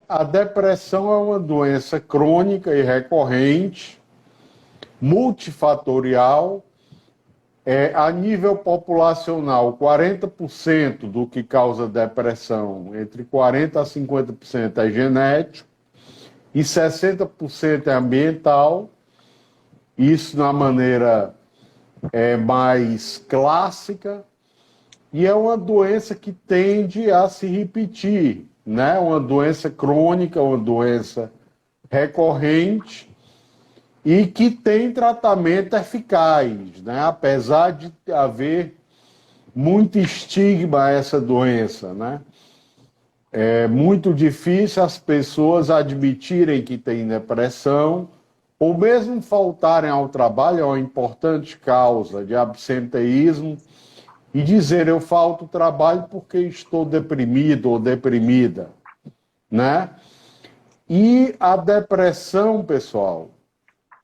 A depressão é uma doença crônica e recorrente, multifatorial. A nível populacional, 40% do que causa depressão, entre 40% a 50% é genético e 60% é ambiental. Isso na maneira mais clássica. E é uma doença que tende a se repetir, né? Uma doença crônica, uma doença recorrente e que tem tratamento eficaz, né? Apesar de haver muito estigma a essa doença, né? É muito difícil as pessoas admitirem que têm depressão ou mesmo faltarem ao trabalho, é uma importante causa de absenteísmo, e dizer eu falto trabalho porque estou deprimido ou deprimida, né? E a depressão, pessoal,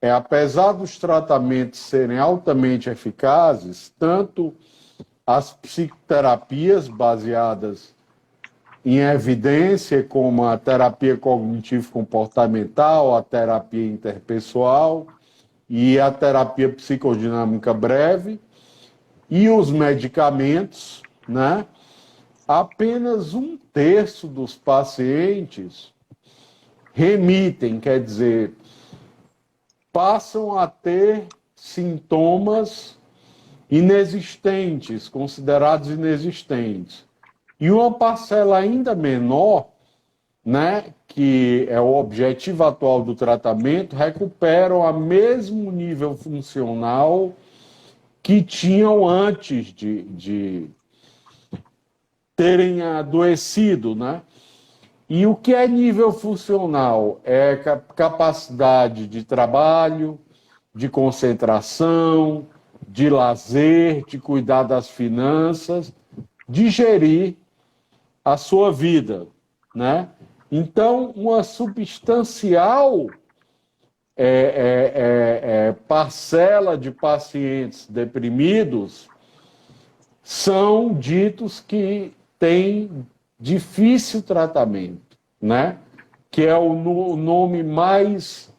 apesar dos tratamentos serem altamente eficazes, tanto as psicoterapias baseadas em evidência, como a terapia cognitivo-comportamental, a terapia interpessoal e a terapia psicodinâmica breve, e os medicamentos, né? Apenas 1/3 dos pacientes remitem, quer dizer, passam a ter sintomas inexistentes, considerados inexistentes. E uma parcela ainda menor, né, que é o objetivo atual do tratamento, recuperam o mesmo nível funcional que tinham antes de terem adoecido, né? E o que é nível funcional? É capacidade de trabalho, de concentração, de lazer, de cuidar das finanças, de gerir a sua vida, né? Então, uma substancial parcela de pacientes deprimidos são ditos que têm difícil tratamento, né? Que é o nome mais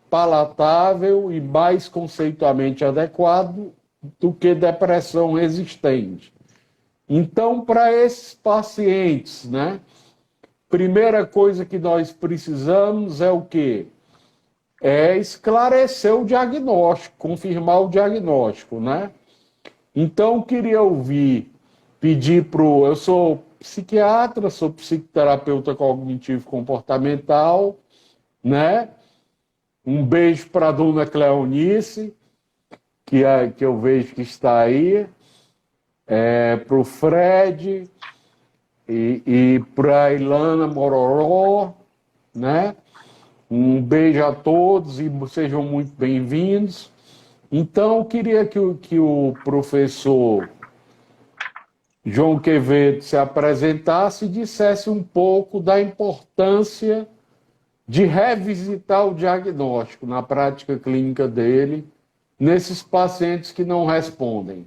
palatável e mais conceitualmente adequado do que depressão resistente. Então, para esses pacientes, né? Primeira coisa que nós precisamos é o quê? É esclarecer o diagnóstico, confirmar o diagnóstico, né? Então, queria pedir para o... Eu sou psiquiatra, sou psicoterapeuta cognitivo-comportamental, né? Um beijo para a dona Cleonice, que eu vejo que está aí, para o Fred e para a Ilana Mororó, né? Um beijo a todos e sejam muito bem-vindos. Então, eu queria que o professor João Quevedo se apresentasse e dissesse um pouco da importância de revisitar o diagnóstico na prática clínica dele, nesses pacientes que não respondem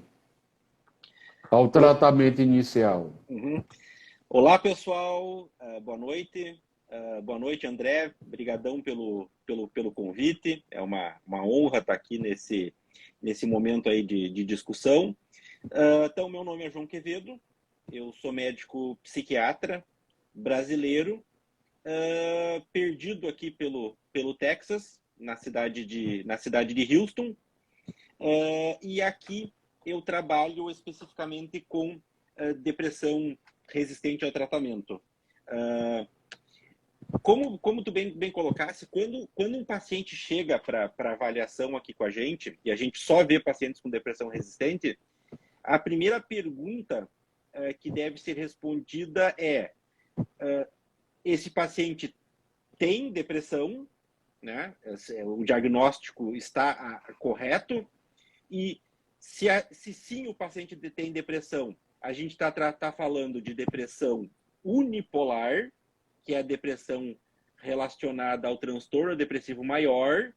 ao tratamento inicial. Uhum. Olá, pessoal. Boa noite. Boa noite, André. Obrigadão pelo convite. É uma honra estar aqui nesse momento aí de discussão. Então, meu nome é João Quevedo. Eu sou médico psiquiatra brasileiro, perdido aqui pelo Texas, na cidade de Houston. E aqui eu trabalho especificamente com depressão resistente ao tratamento. Como tu bem colocasse, quando um paciente chega para avaliação aqui com a gente, e a gente só vê pacientes com depressão resistente, a primeira pergunta que deve ser respondida é: esse paciente tem depressão, né? O diagnóstico está correto? E se sim o paciente tem depressão, a gente está falando de depressão unipolar, que é a depressão relacionada ao transtorno depressivo maior,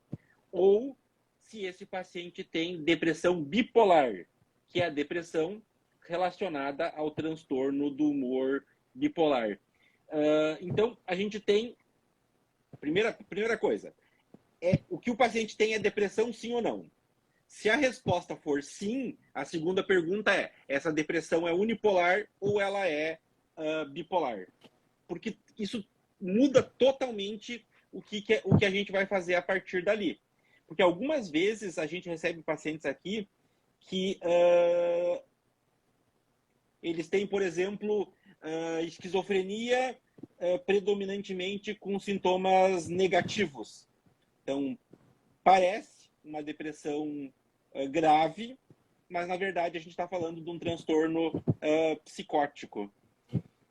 ou se esse paciente tem depressão bipolar, que é a depressão relacionada ao transtorno do humor bipolar. Então, a gente tem primeira coisa, o que o paciente tem é depressão, sim ou não? Se a resposta for sim, a segunda pergunta é: essa depressão é unipolar ou ela é bipolar? Porque isso muda totalmente o que a gente vai fazer a partir dali. Porque algumas vezes a gente recebe pacientes aqui que eles têm, por exemplo, esquizofrenia predominantemente com sintomas negativos. Então, parece uma depressão grave, mas na verdade a gente está falando de um transtorno psicótico.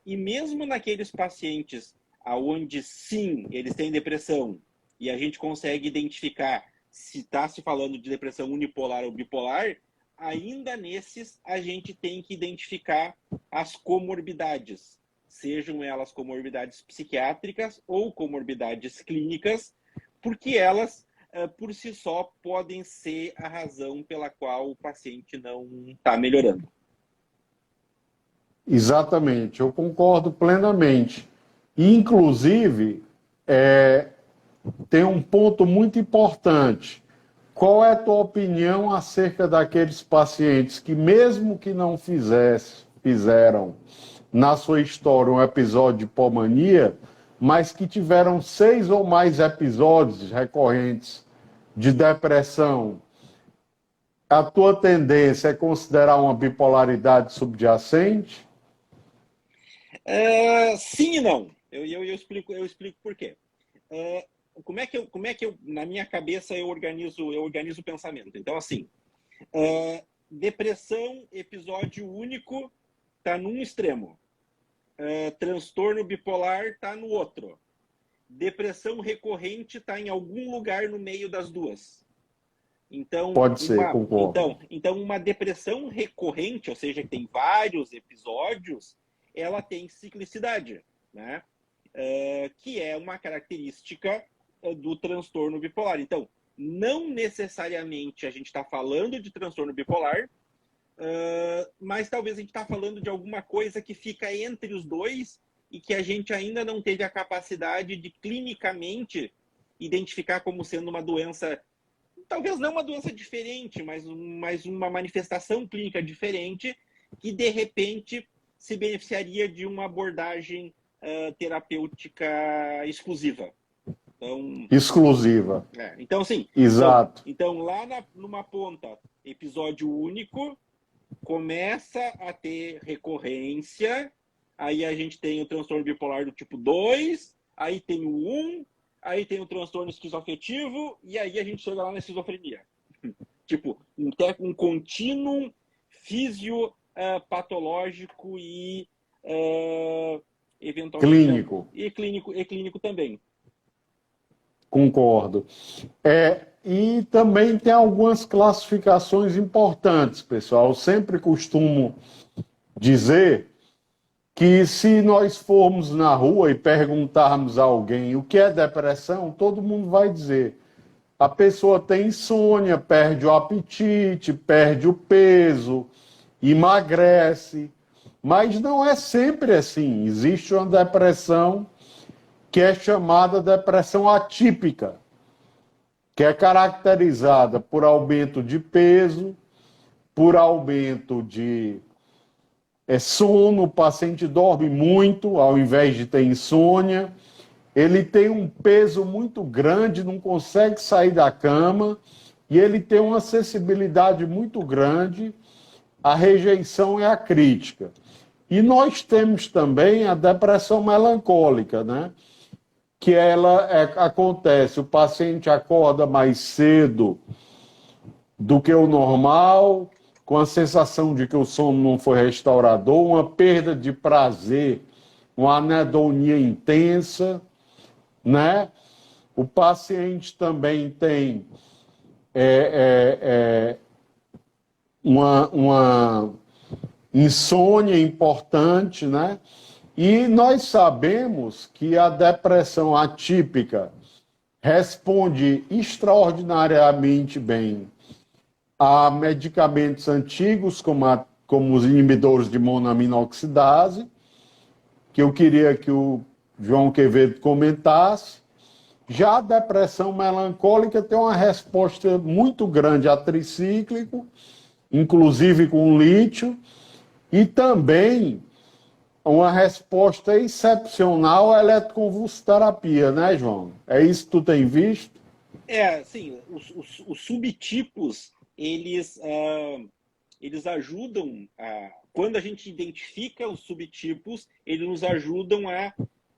E mesmo naqueles pacientes onde sim, eles têm depressão, e a gente consegue identificar se está se falando de depressão unipolar ou bipolar, ainda nesses a gente tem que identificar as comorbidades, sejam elas comorbidades psiquiátricas ou comorbidades clínicas, porque elas, por si só, podem ser a razão pela qual o paciente não está melhorando. Exatamente, eu concordo plenamente. E, inclusive, tem um ponto muito importante. Qual é a tua opinião acerca daqueles pacientes que, mesmo que não fizeram na sua história um episódio de hipomania, mas que tiveram 6 ou mais episódios recorrentes de depressão? A tua tendência é considerar uma bipolaridade subjacente? Sim e não. Eu explico por quê. Como é que eu, na minha cabeça, eu organizo o pensamento? Então, assim, depressão, episódio único, está num extremo. Transtorno bipolar está no outro. Depressão recorrente está em algum lugar no meio das duas. Então, Pode ser, concordo. Então, uma depressão recorrente, ou seja, que tem vários episódios, ela tem ciclicidade, né? Que é uma característica do transtorno bipolar. Então, não necessariamente a gente está falando de transtorno bipolar, mas talvez a gente está falando de alguma coisa que fica entre os dois e que a gente ainda não teve a capacidade de clinicamente identificar como sendo uma doença, talvez não uma doença diferente, mas uma manifestação clínica diferente que, de repente, se beneficiaria de uma abordagem terapêutica exclusiva. Então, exclusiva. Então, assim, exato. Então, lá numa ponta, episódio único, começa a ter recorrência, aí a gente tem o transtorno bipolar do tipo 2, aí tem o 1, aí tem o transtorno esquizoafetivo, e aí a gente chega lá na esquizofrenia. Tipo, um contínuo fisiopatológico e eventualmente clínico também. Concordo. E também tem algumas classificações importantes, pessoal. Eu sempre costumo dizer que se nós formos na rua e perguntarmos a alguém o que é depressão, todo mundo vai dizer: a pessoa tem insônia, perde o apetite, perde o peso, emagrece. Mas não é sempre assim. Existe uma depressão que é chamada depressão atípica, que é caracterizada por aumento de peso, por aumento de sono, o paciente dorme muito ao invés de ter insônia, ele tem um peso muito grande, não consegue sair da cama, e ele tem uma sensibilidade muito grande à rejeição e à crítica. E nós temos também a depressão melancólica, né? Que acontece, o paciente acorda mais cedo do que o normal, com a sensação de que o sono não foi restaurador, uma perda de prazer, uma anedonia intensa, né? O paciente também tem uma insônia importante, né? E nós sabemos que a depressão atípica responde extraordinariamente bem a medicamentos antigos, como os inibidores de monoaminoxidase, que eu queria que o João Quevedo comentasse, Já a depressão melancólica tem uma resposta muito grande a tricíclico, inclusive com lítio, e também uma resposta excepcional à eletroconvulsoterapia, né, João? É isso que tu tem visto? Sim, os subtipos, eles ajudam, quando a gente identifica os subtipos, eles nos ajudam a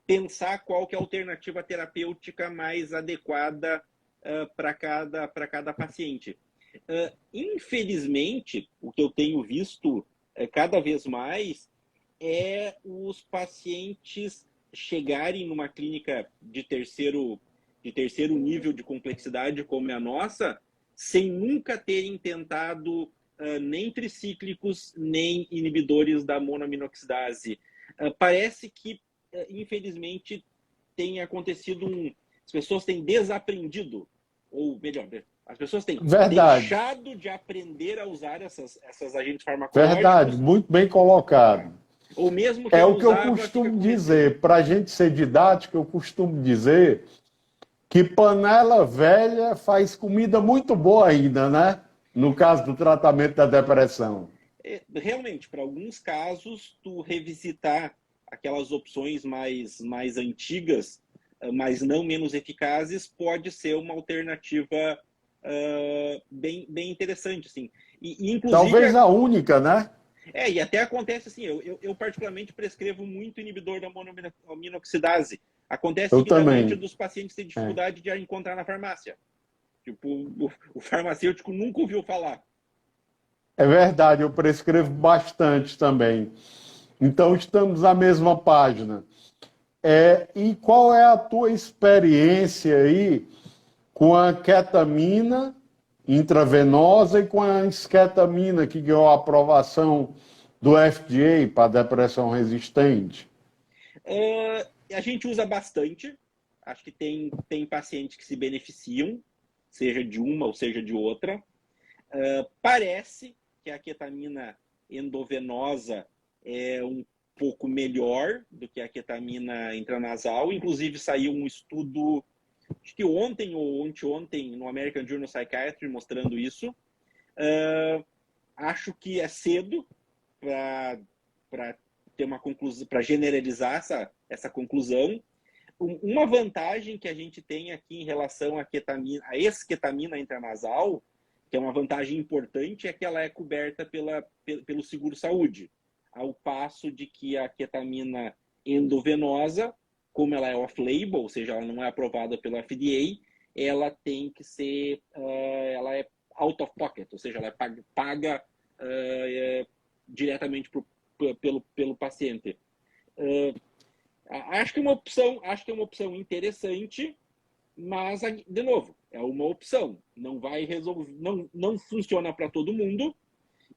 pensar qual que é a alternativa terapêutica mais adequada para cada paciente. Infelizmente, o que eu tenho visto cada vez mais é os pacientes chegarem numa clínica de terceiro nível de complexidade como é a nossa, sem nunca terem tentado nem tricíclicos, nem inibidores da monoaminoxidase. Parece que, infelizmente, tem acontecido as pessoas têm desaprendido, ou melhor, as pessoas têm Verdade, deixado de aprender a usar essas agentes verdade, farmacológicos, muito bem colocado. ou mesmo É quem o que eu usava fica costumo com receio. dizer, para a gente ser didático, eu costumo dizer que panela velha faz comida muito boa ainda, né? No caso do tratamento da depressão. Realmente, para alguns casos, tu revisitar aquelas opções mais antigas, mas não menos eficazes, pode ser uma alternativa bem interessante, assim. E inclusive, Talvez a única, né? e até acontece assim, eu particularmente prescrevo muito inibidor da monoaminoxidase. Acontece Eu seguidamente também. dos pacientes terem É. dificuldade de a encontrar na farmácia. Tipo, o farmacêutico nunca ouviu falar. É verdade, eu prescrevo bastante também. Então estamos na mesma página. E qual é a tua experiência aí com a ketamina intravenosa e com a esketamina que ganhou a aprovação do FDA para depressão resistente? A gente usa bastante. Acho que tem pacientes que se beneficiam, seja de uma ou seja de outra. Parece que a ketamina endovenosa é um pouco melhor do que a ketamina intranasal. Inclusive, saiu um estudo, acho que ontem ou anteontem, no American Journal of Psychiatry, mostrando isso. Acho que é cedo para ter uma conclusão, para generalizar essa conclusão. Uma vantagem que a gente tem aqui em relação à ketamina, a esketamina intranasal, que é uma vantagem importante, é que ela é coberta pelo seguro-saúde, ao passo de que a ketamina endovenosa, como ela é off-label, ou seja, ela não é aprovada pelo FDA, ela tem que ser, ela é out of pocket, ou seja, ela é paga diretamente pelo paciente. Acho que é uma opção interessante, mas de novo, é uma opção. Não vai resolver, não funciona para todo mundo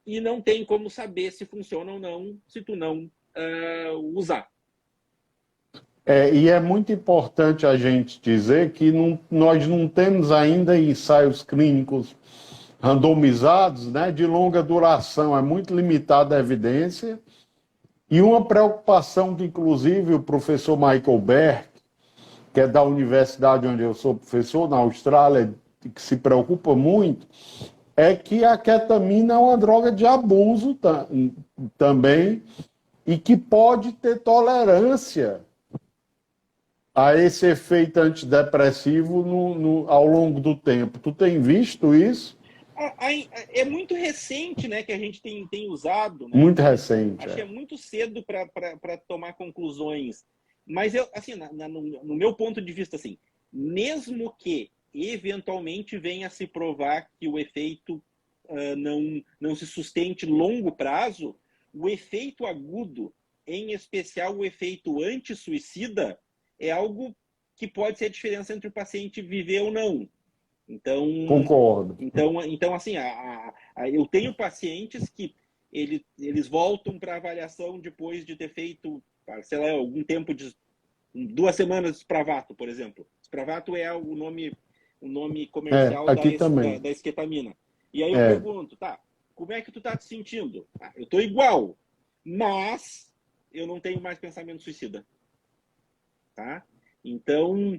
e não tem como saber se funciona ou não se tu não usar. E é muito importante a gente dizer que nós não temos ainda ensaios clínicos randomizados, né, de longa duração, é muito limitada a evidência. E uma preocupação que, inclusive, o professor Michael Berk, que é da universidade onde eu sou professor, na Austrália, que se preocupa muito, é que a ketamina é uma droga de abuso também e que pode ter tolerância a esse efeito antidepressivo ao longo do tempo. Tu tem visto isso? É muito recente, né, que a gente tem usado, né? Muito Então, recente. acho que é muito cedo para tomar conclusões. Mas eu, assim, no meu ponto de vista, assim, mesmo que eventualmente venha a se provar que o efeito não se sustente longo prazo, o efeito agudo, em especial o efeito anti-suicida, é algo que pode ser a diferença entre o paciente viver ou não. Então, Concordo. então assim, eu tenho pacientes que eles voltam para avaliação depois de ter feito, sei lá, algum tempo de 2 semanas de Spravato, por exemplo. Spravato é o nome comercial Aqui também. da esquetamina. E aí eu É, pergunto, tá, como é que tu tá te sentindo? Eu tô igual, mas eu não tenho mais pensamento suicida, tá? Então,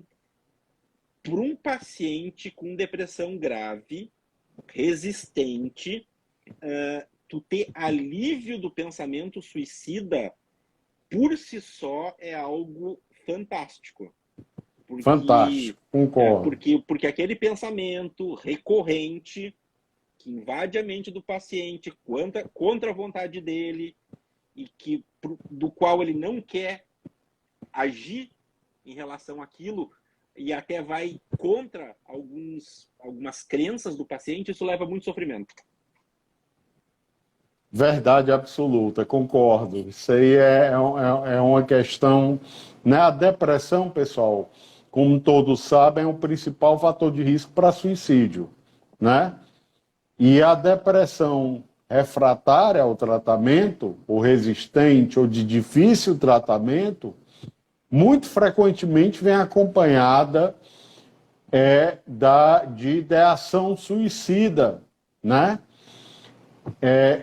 para um paciente com depressão grave, resistente, tu ter alívio do pensamento suicida, por si só, é algo fantástico. Fantástico, concordo. Porque aquele pensamento recorrente que invade a mente do paciente contra a vontade dele e do qual ele não quer agir em relação àquilo e até vai contra algumas crenças do paciente, isso leva a muito sofrimento. Verdade absoluta, concordo. Isso aí é uma questão, né? A depressão, pessoal, como todos sabem, é o principal fator de risco para suicídio, né? E a depressão refratária ao tratamento, ou resistente, ou de difícil tratamento, muito frequentemente vem acompanhada de ideação suicida, né?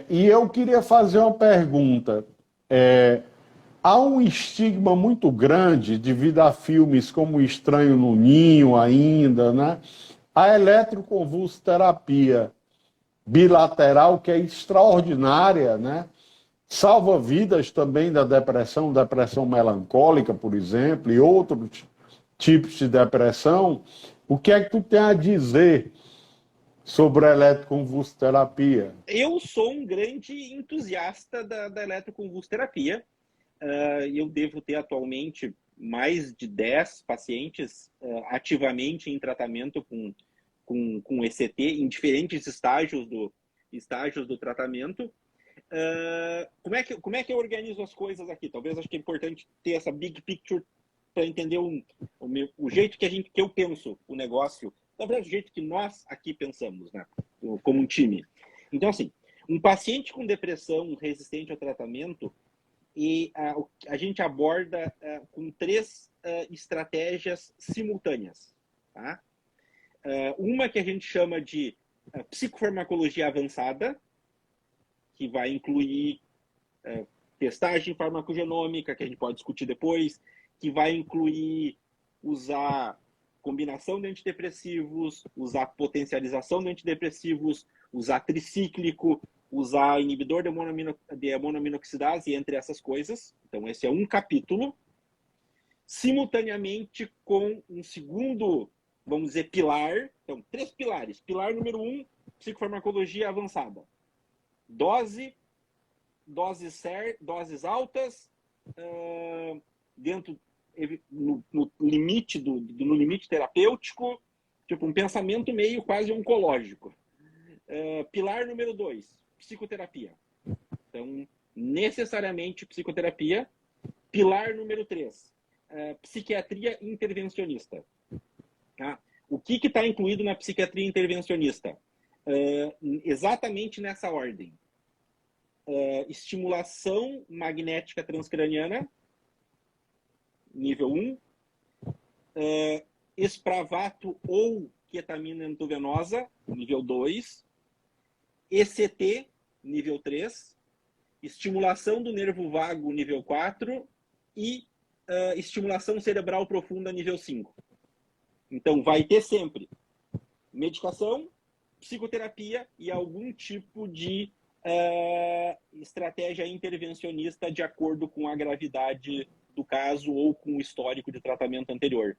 E eu queria fazer uma pergunta. Há um estigma muito grande devido a filmes como O Estranho no Ninho ainda, né? A eletroconvulsoterapia bilateral, que é extraordinária, né? Salva vidas também da depressão melancólica, por exemplo, e outros tipos de depressão. O que é que tu tem a dizer sobre a eletroconvulsoterapia? Eu sou um grande entusiasta da eletroconvulsoterapia. Eu devo ter atualmente mais de 10 pacientes ativamente em tratamento com ECT, em diferentes estágios do tratamento. Como é que eu organizo as coisas aqui? Talvez acho que é importante ter essa big picture para entender o jeito que eu penso o negócio, na verdade, o jeito que nós aqui pensamos, né? Como um time. Então, assim, um paciente com depressão resistente ao tratamento, a gente aborda com 3 estratégias simultâneas. Tá? Uma que a gente chama de psicofarmacologia avançada, que vai incluir testagem farmacogenômica, que a gente pode discutir depois, que vai incluir usar combinação de antidepressivos, usar potencialização de antidepressivos, usar tricíclico, usar inibidor de monoaminoxidase, entre essas coisas. Então, esse é um capítulo. Simultaneamente com um segundo, vamos dizer, pilar. Então, 3 pilares. Pilar número 1, psicofarmacologia avançada. Doses altas, no limite terapêutico, tipo um pensamento meio quase oncológico. Pilar número 2, psicoterapia. Então, necessariamente psicoterapia. Pilar número 3, psiquiatria intervencionista. Tá? O que está incluído na psiquiatria intervencionista? Exatamente nessa ordem. Estimulação magnética transcraniana, nível 1, espravato ou ketamina endovenosa, nível 2, ECT, nível 3, estimulação do nervo vago, nível 4, e estimulação cerebral profunda, nível 5. Então, vai ter sempre medicação, psicoterapia e algum tipo de estratégia intervencionista de acordo com a gravidade do caso ou com o histórico de tratamento anterior.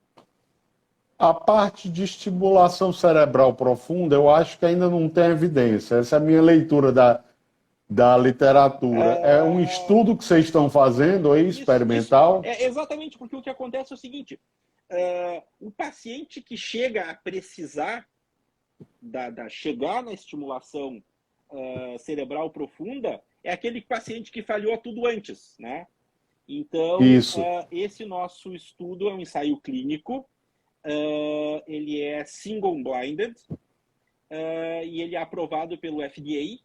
A parte de estimulação cerebral profunda, eu acho que ainda não tem evidência. Essa é a minha leitura da literatura. É um estudo que vocês estão fazendo aí, experimental? É exatamente, porque o que acontece é o seguinte: o paciente que chega a precisar chegar na estimulação cerebral profunda é aquele paciente que falhou tudo antes, né? Então, esse nosso estudo é um ensaio clínico, ele é single-blinded e ele é aprovado pelo FDA.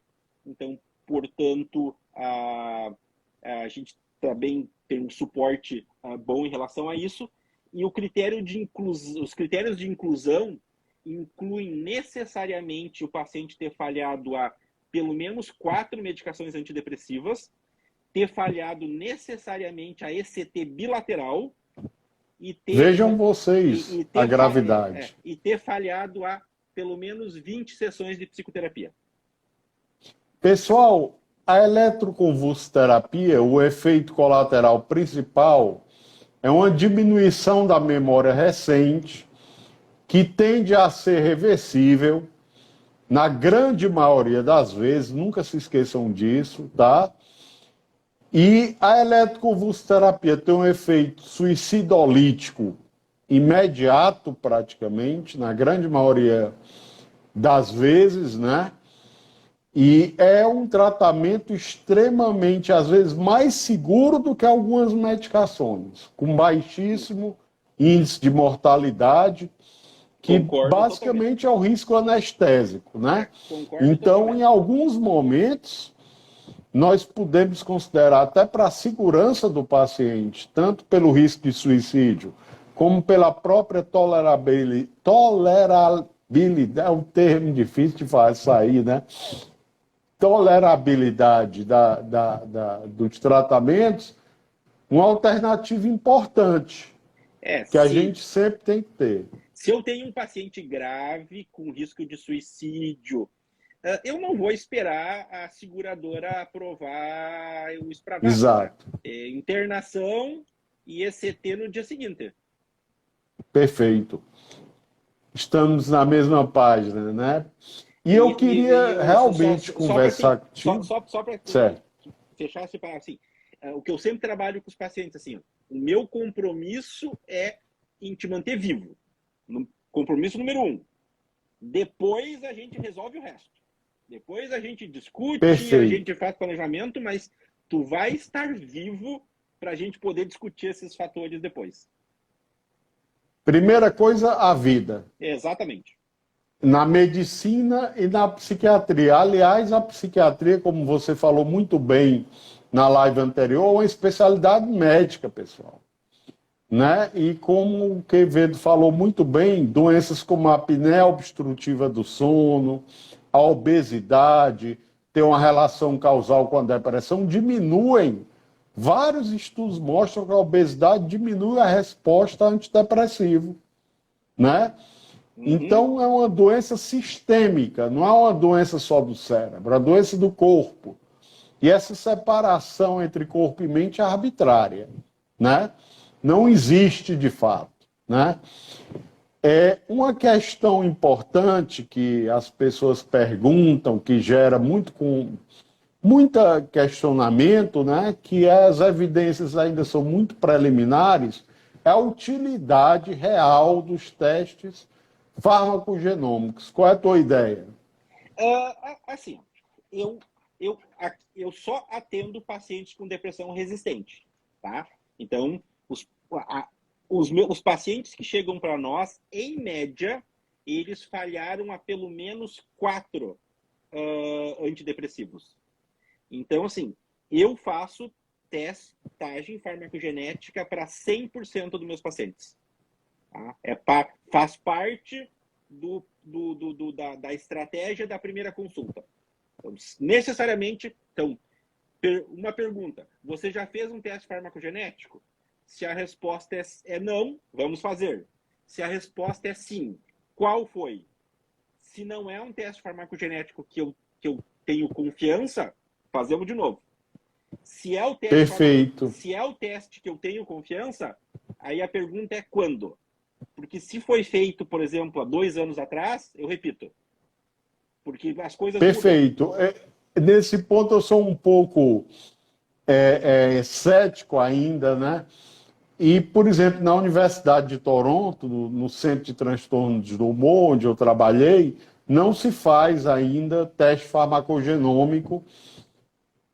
Então, portanto, a gente também tem um suporte bom em relação a isso. E os critérios de inclusão incluem necessariamente o paciente ter falhado a pelo menos 4 medicações antidepressivas, ter falhado necessariamente a ECT bilateral e ter, Vejam vocês ter, a gravidade. e ter falhado a pelo menos 20 sessões de psicoterapia. Pessoal, a eletroconvulsoterapia, o efeito colateral principal é uma diminuição da memória recente que tende a ser reversível na grande maioria das vezes, nunca se esqueçam disso, tá? E a eletroconvulsoterapia tem um efeito suicidolítico imediato, praticamente, na grande maioria das vezes, né? E é um tratamento extremamente, às vezes, mais seguro do que algumas medicações, com baixíssimo índice de mortalidade, que Concordo basicamente totalmente. é o risco anestésico, né? Concordo Então, totalmente. em alguns momentos, nós podemos considerar, até para a segurança do paciente, tanto pelo risco de suicídio, como pela própria tolerabilidade, é um termo difícil de sair, né? Tolerabilidade dos tratamentos, uma alternativa importante, que a gente sempre tem que ter. Se eu tenho um paciente grave com risco de suicídio, eu não vou esperar a seguradora aprovar o Spravato. Exato. Né? Internação e ECT no dia seguinte. Perfeito. Estamos na mesma página, né? E eu queria realmente conversar contigo. Só para fechar esse parágrafo, assim, o que eu sempre trabalho com os pacientes, assim, o meu compromisso é em te manter vivo. Compromisso número 1. Depois a gente resolve o resto. Depois a gente discute, Perfeito. a gente faz planejamento, mas tu vai estar vivo para a gente poder discutir esses fatores depois. Primeira coisa, a vida. Exatamente. Na medicina e na psiquiatria. Aliás, a psiquiatria, como você falou muito bem na live anterior, é uma especialidade médica, pessoal. Né? E como o Quevedo falou muito bem, doenças como a apneia obstrutiva do sono, a obesidade, tem uma relação causal com a depressão, diminuem. Vários estudos mostram que a obesidade diminui a resposta antidepressiva, né? Então, é uma doença sistêmica, não é uma doença só do cérebro, é uma doença do corpo. E essa separação entre corpo e mente é arbitrária, né? Não existe de fato, né? É uma questão importante que as pessoas perguntam, que gera muita questionamento, né? Que as evidências ainda são muito preliminares, é a utilidade real dos testes farmacogenômicos. Qual é a tua ideia? Assim, eu só atendo pacientes com depressão resistente, tá? Então, os pacientes que chegam para nós, em média, eles falharam a pelo menos 4 antidepressivos. Então, assim, eu faço testagem farmacogenética para 100% dos meus pacientes. Tá? Faz parte da estratégia da primeira consulta. Então, necessariamente, uma pergunta. Você já fez um teste farmacogenético? Se a resposta é não, vamos fazer. Se a resposta é sim, qual foi? Se não é um teste farmacogenético que eu tenho confiança, fazemos de novo. Se é o teste Perfeito. Se é o teste que eu tenho confiança, aí a pergunta é quando? Porque se foi feito, por exemplo, há 2 anos atrás, eu repito. Porque as coisas Perfeito. Nesse ponto eu sou um pouco cético ainda, né? E, por exemplo, na Universidade de Toronto, no Centro de Transtornos do Humor, onde eu trabalhei, não se faz ainda teste farmacogenômico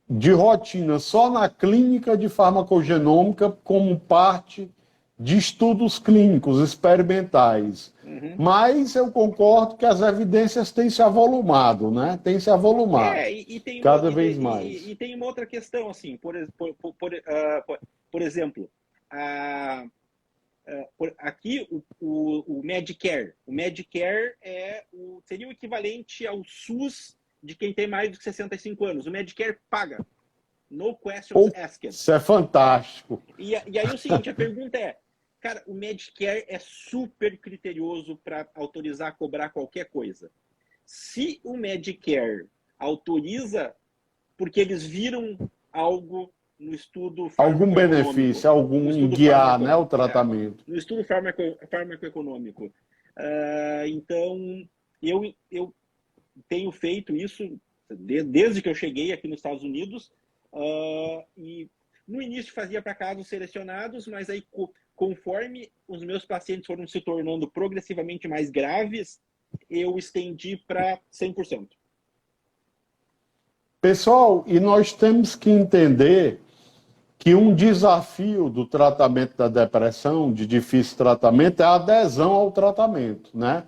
de rotina, só na clínica de farmacogenômica como parte de estudos clínicos experimentais. Mas eu concordo que as evidências têm se avolumado, né? Têm se avolumado cada vez mais. E tem uma outra questão, assim, por exemplo, aqui o Medicare. O Medicare seria o equivalente ao SUS de quem tem mais de 65 anos. O Medicare paga. No questions asked. Isso é fantástico. E aí o seguinte, a pergunta é, Cara, o Medicare é super criterioso para autorizar, cobrar qualquer coisa. Se o Medicare autoriza, porque eles viram algo no estudo Algum farmacoeconômico, benefício, algum no em estudo guiar, né, o tratamento. no estudo farmacoeconômico. Então, eu tenho feito isso desde que eu cheguei aqui nos Estados Unidos, e no início fazia para casos selecionados, mas aí conforme os meus pacientes foram se tornando progressivamente mais graves, eu estendi para 100%. Pessoal, e nós temos que entender que um desafio do tratamento da depressão, de difícil tratamento, é a adesão ao tratamento, né?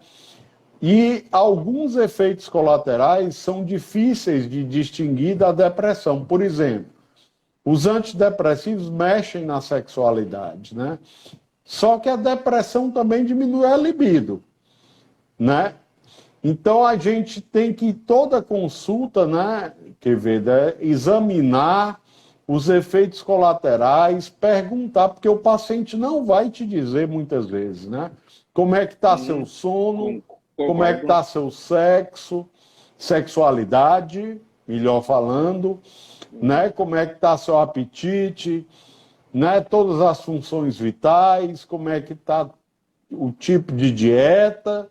E alguns efeitos colaterais são difíceis de distinguir da depressão. Por exemplo, os antidepressivos mexem na sexualidade, né? Só que a depressão também diminui a libido, né? Então a gente tem que, toda consulta, né, Quevedo, examinar os efeitos colaterais, perguntar, porque o paciente não vai te dizer muitas vezes, né? Como é que está seu sono, como é que está seu sexo, sexualidade, melhor falando, né? Como é que está seu apetite, né? Todas as funções vitais, como é que está o tipo de dieta,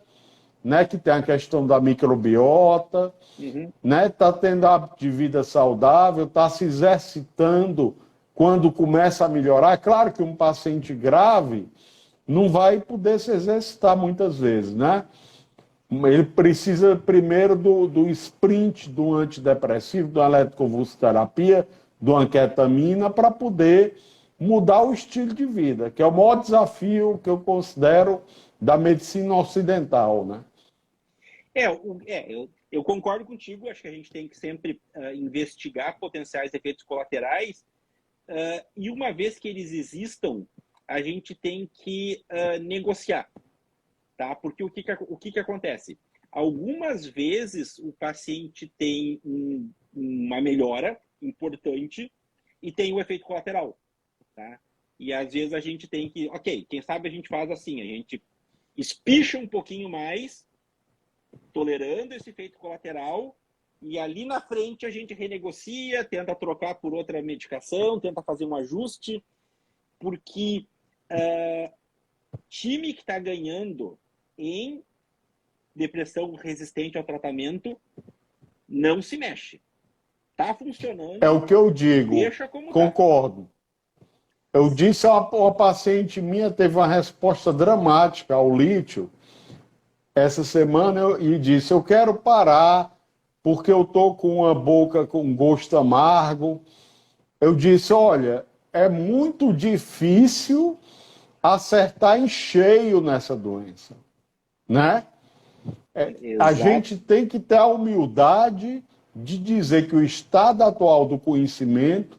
né? Que tem a questão da microbiota, né? Está tendo hábito de vida saudável, está se exercitando quando começa a melhorar. É claro que um paciente grave não vai poder se exercitar muitas vezes, né? Ele precisa primeiro do sprint do antidepressivo, da eletroconvulsoterapia, do anquetamina, para poder mudar o estilo de vida, que é o maior desafio que eu considero da medicina ocidental, né? Eu concordo contigo, acho que a gente tem que sempre investigar potenciais efeitos colaterais, e uma vez que eles existam, a gente tem que negociar, tá? Porque o que acontece? Algumas vezes o paciente tem uma melhora importante e tem o efeito colateral, tá? E às vezes a gente tem que, ok, quem sabe a gente faz assim, a gente espicha um pouquinho mais, tolerando esse efeito colateral, e ali na frente a gente renegocia, tenta trocar por outra medicação, tenta fazer um ajuste, porque time que está ganhando em depressão resistente ao tratamento não se mexe. Está funcionando. É o que eu digo. Deixa como concordo. Tá. Eu disse a uma paciente minha, teve uma resposta dramática ao lítio essa semana e disse: eu quero parar porque eu estou com uma boca com gosto amargo. Eu disse: olha, é muito difícil acertar em cheio nessa doença, né? A gente tem que ter a humildade de dizer que o estado atual do conhecimento,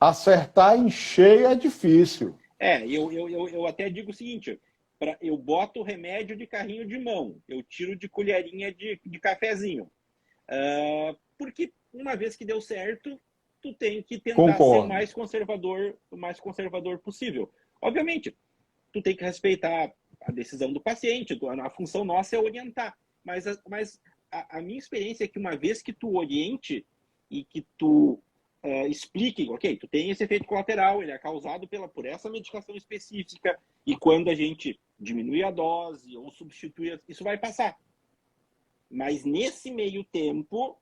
acertar em cheio é difícil. Eu até digo o seguinte: eu boto o remédio de carrinho de mão, eu tiro de colherinha de cafezinho. Porque uma vez que deu certo, tu tem que tentar ser o mais conservador possível. Obviamente, tu tem que respeitar a decisão do paciente, a função nossa é orientar. Mas a minha experiência é que uma vez que tu oriente e que tu explique, ok, tu tem esse efeito colateral, ele é causado por essa medicação específica, e quando a gente diminui a dose ou substitui, isso vai passar. Mas nesse meio tempo,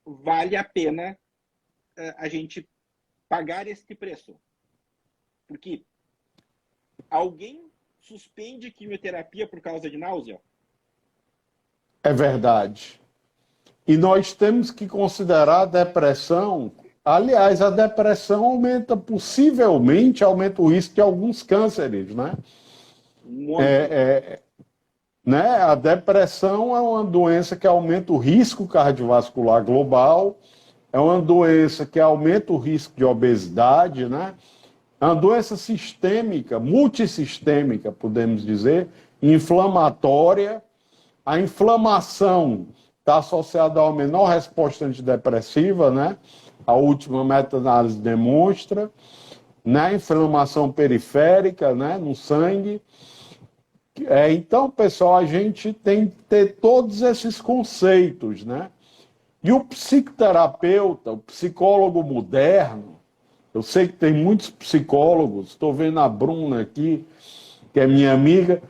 vale a pena a gente pagar este preço. Porque alguém suspende quimioterapia por causa de náusea? É verdade. E nós temos que considerar a depressão. Aliás, a depressão possivelmente aumenta o risco de alguns cânceres, né? Né? A depressão é uma doença que aumenta o risco cardiovascular global, é uma doença que aumenta o risco de obesidade, né? É uma doença sistêmica, multissistêmica, podemos dizer, inflamatória. A inflamação está associada a uma menor resposta antidepressiva, né? A última meta-análise demonstra. né? Inflamação periférica, né? No sangue. Então, pessoal, a gente tem que ter todos esses conceitos, né? E o psicoterapeuta, o psicólogo moderno, eu sei que tem muitos psicólogos, estou vendo a Bruna aqui, que é minha amiga,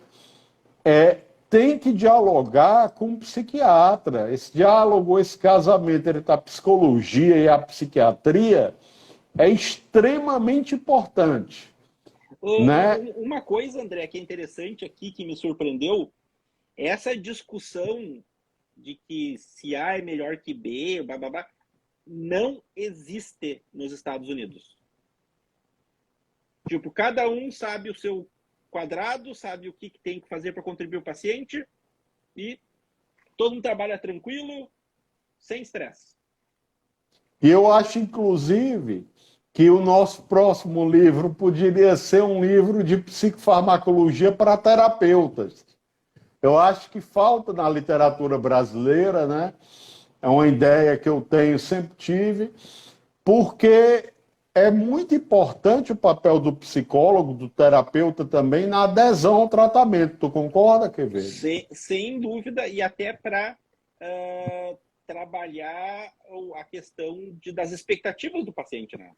tem que dialogar com o psiquiatra. Esse diálogo, esse casamento entre a psicologia e a psiquiatria é extremamente importante, né? Uma coisa, André, que é interessante aqui, que me surpreendeu, é essa discussão de que se A é melhor que B, blá, blá, blá, não existe nos Estados Unidos. Tipo, cada um sabe o seu quadrado, sabe o que tem que fazer para contribuir o paciente e todo mundo trabalha tranquilo, sem estresse. E eu acho, inclusive, que o nosso próximo livro poderia ser um livro de psicofarmacologia para terapeutas. Eu acho que falta na literatura brasileira, né? É uma ideia que eu tenho, sempre tive, porque é muito importante o papel do psicólogo, do terapeuta também, na adesão ao tratamento. Tu concorda, Quevedo? Sem dúvida, e até para trabalhar a questão das expectativas do paciente, né?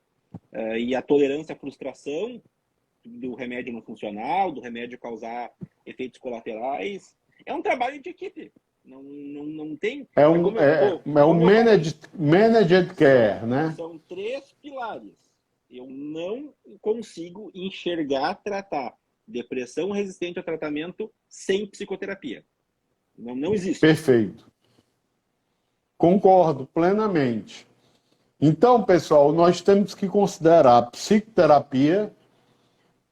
E a tolerância à frustração do remédio não funcionar, do remédio causar efeitos colaterais. É um trabalho de equipe. Não tem. Managed care, né? São 3 pilares. Eu não consigo enxergar tratar depressão resistente ao tratamento sem psicoterapia. Não existe. Perfeito. Concordo plenamente. Então, pessoal, nós temos que considerar a psicoterapia,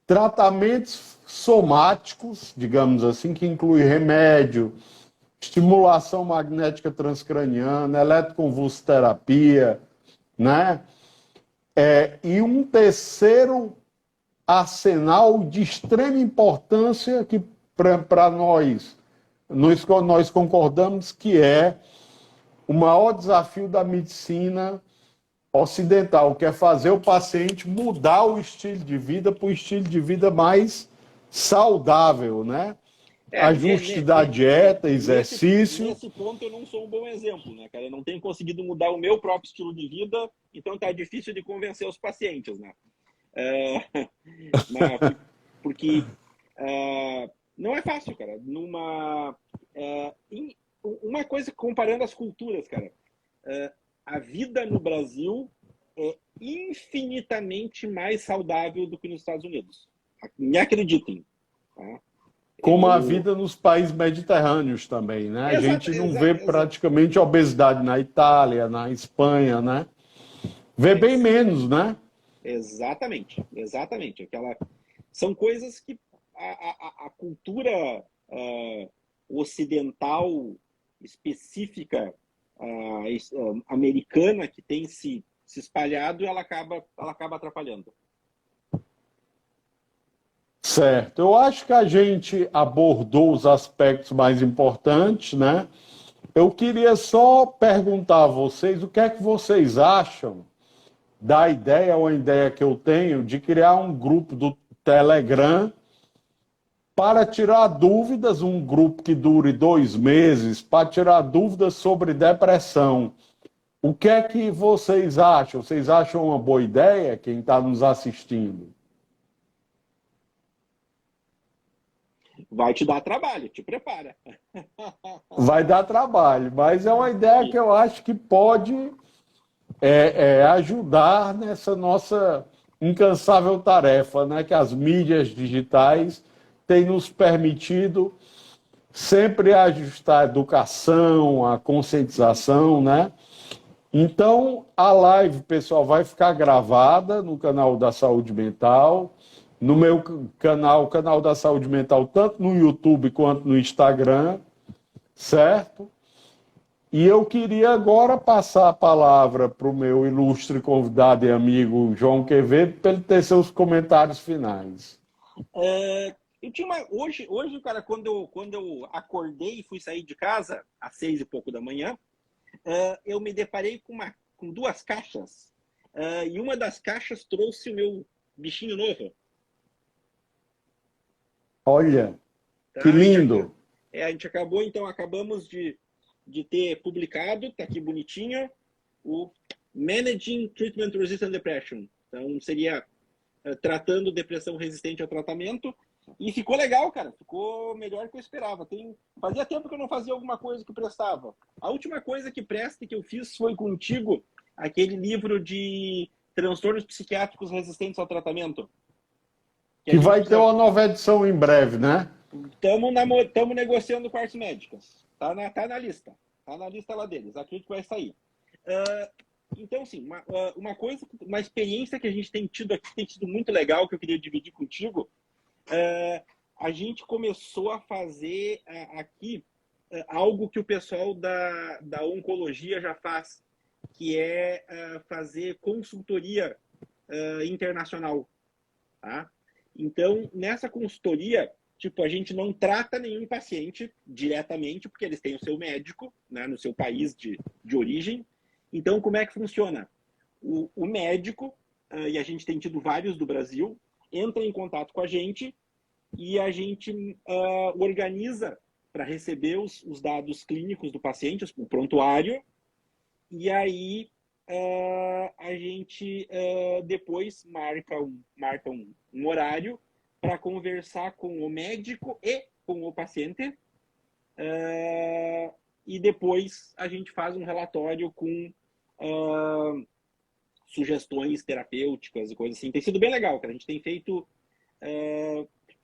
tratamentos somáticos, digamos assim, que inclui remédio, estimulação magnética transcraniana, eletroconvulsoterapia, né? E um terceiro arsenal de extrema importância que para nós concordamos que é o maior desafio da medicina ocidental, que é fazer o paciente mudar o estilo de vida para o estilo de vida mais saudável, né? Ajuste da dieta, exercício. Nesse ponto eu não sou um bom exemplo, né, cara? Eu não tenho conseguido mudar o meu próprio estilo de vida, então tá difícil de convencer os pacientes, né? Porque não é fácil, cara. Uma coisa, comparando as culturas, cara, a vida no Brasil é infinitamente mais saudável do que nos Estados Unidos. Me acreditem. Tá? Como a vida nos países mediterrâneos também, né? A gente não vê praticamente obesidade na Itália, na Espanha, né? Vê bem menos, né? Exatamente. São coisas que a cultura ocidental específica americana que tem se espalhado, ela acaba atrapalhando. Certo. Eu acho que a gente abordou os aspectos mais importantes, né? Eu queria só perguntar a vocês o que é que vocês acham da ideia, ou a ideia que eu tenho, de criar um grupo do Telegram para tirar dúvidas, um grupo que dure 2 meses, para tirar dúvidas sobre depressão. O que é que vocês acham? Vocês acham uma boa ideia, quem está nos assistindo? Vai te dar trabalho, te prepara. Vai dar trabalho, mas é uma ideia que eu acho que pode ajudar nessa nossa incansável tarefa, né? Que as mídias digitais têm nos permitido sempre ajustar a educação, a conscientização, né? Então, a live, pessoal, vai ficar gravada no canal da Saúde Mental, no meu canal, o canal da Saúde Mental, tanto no YouTube quanto no Instagram, certo? E eu queria agora passar a palavra para o meu ilustre convidado e amigo João Quevedo, para ele ter seus comentários finais. Eu tinha hoje, cara, quando eu acordei e fui sair de casa, às 6 e pouco da manhã, eu me deparei com 2 caixas. E uma das caixas trouxe o meu bichinho novo. Olha, Tá? que lindo. A gente acabou, então, acabamos de ter publicado, tá aqui bonitinho, o Managing Treatment Resistant Depression. Então, seria tratando depressão resistente ao tratamento. E ficou legal, cara. Ficou melhor que eu esperava. Fazia tempo que eu não fazia alguma coisa que prestava. A última coisa que presta que eu fiz foi contigo, aquele livro de transtornos psiquiátricos resistentes ao tratamento. Que vai ter uma nova edição em breve, né? Estamos negociando com as médicas. Tá na lista. Tá na lista lá deles. Acredito que vai sair. Então, assim, uma experiência que a gente tem tido aqui, tem sido muito legal, que eu queria dividir contigo. A gente começou a fazer aqui algo que o pessoal da oncologia já faz, que é fazer consultoria internacional. Tá? Então, nessa consultoria, tipo, a gente não trata nenhum paciente diretamente, porque eles têm o seu médico, né, no seu país de origem. Então, como é que funciona? O médico, e a gente tem tido vários do Brasil, entra em contato com a gente e a gente organiza para receber os dados clínicos do paciente, o prontuário, e aí a gente depois marca um horário para conversar com o médico e com o paciente, e depois a gente faz um relatório com sugestões terapêuticas e coisas assim. Tem sido bem legal, cara. A gente tem feito,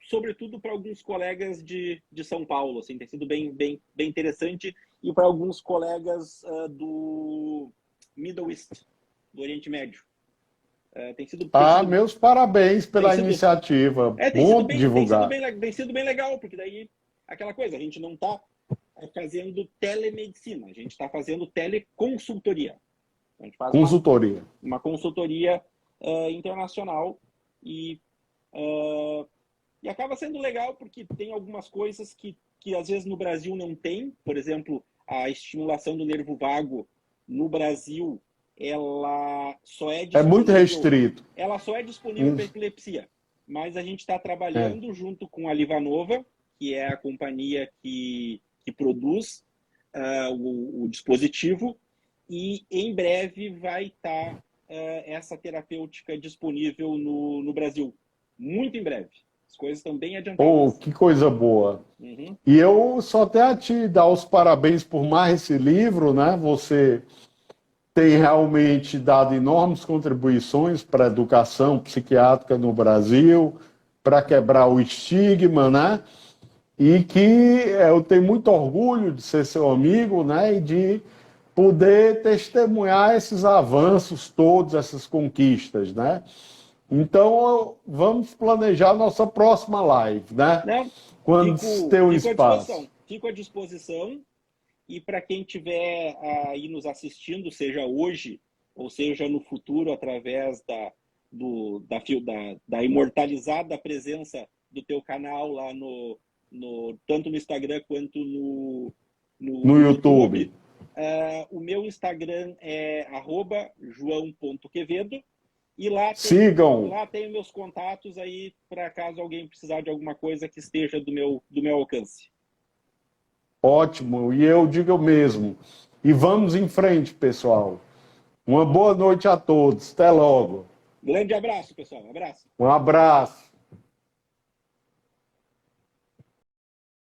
sobretudo para alguns colegas de São Paulo, assim, tem sido bem interessante, e para alguns colegas do Middle East, do Oriente Médio. Tem sido meus parabéns pela iniciativa. Muito divulgar. Tem sido bem legal, porque daí, aquela coisa, a gente não está fazendo telemedicina, a gente está fazendo teleconsultoria. A gente faz uma consultoria internacional e acaba sendo legal porque tem algumas coisas que às vezes no Brasil não tem. Por exemplo, a estimulação do nervo vago no Brasil, ela só é disponível, muito restrito. Ela só é disponível para epilepsia. Mas a gente está trabalhando junto com a Livanova, que é a companhia que produz o dispositivo, e em breve vai estar essa terapêutica disponível no Brasil. Muito em breve. As coisas estão bem adiantadas. Que coisa boa. Uhum. E eu só tenho a te dar os parabéns por mais esse livro, né? Você tem realmente dado enormes contribuições para a educação psiquiátrica no Brasil, para quebrar o estigma, né? E que eu tenho muito orgulho de ser seu amigo, né? E de poder testemunhar esses avanços todos, essas conquistas, né? Então, vamos planejar nossa próxima live, né? Quando ter um espaço. Fico à disposição. E para quem estiver aí nos assistindo, seja hoje ou seja no futuro, através da imortalizada presença do teu canal lá tanto no Instagram quanto no YouTube. O meu Instagram é @joão.quevedo. E sigam. Lá tem meus contatos aí para caso alguém precisar de alguma coisa que esteja do meu alcance. Ótimo, e eu digo o mesmo. E vamos em frente, pessoal. Uma boa noite a todos. Até logo. Grande abraço, pessoal. Um abraço. Um abraço.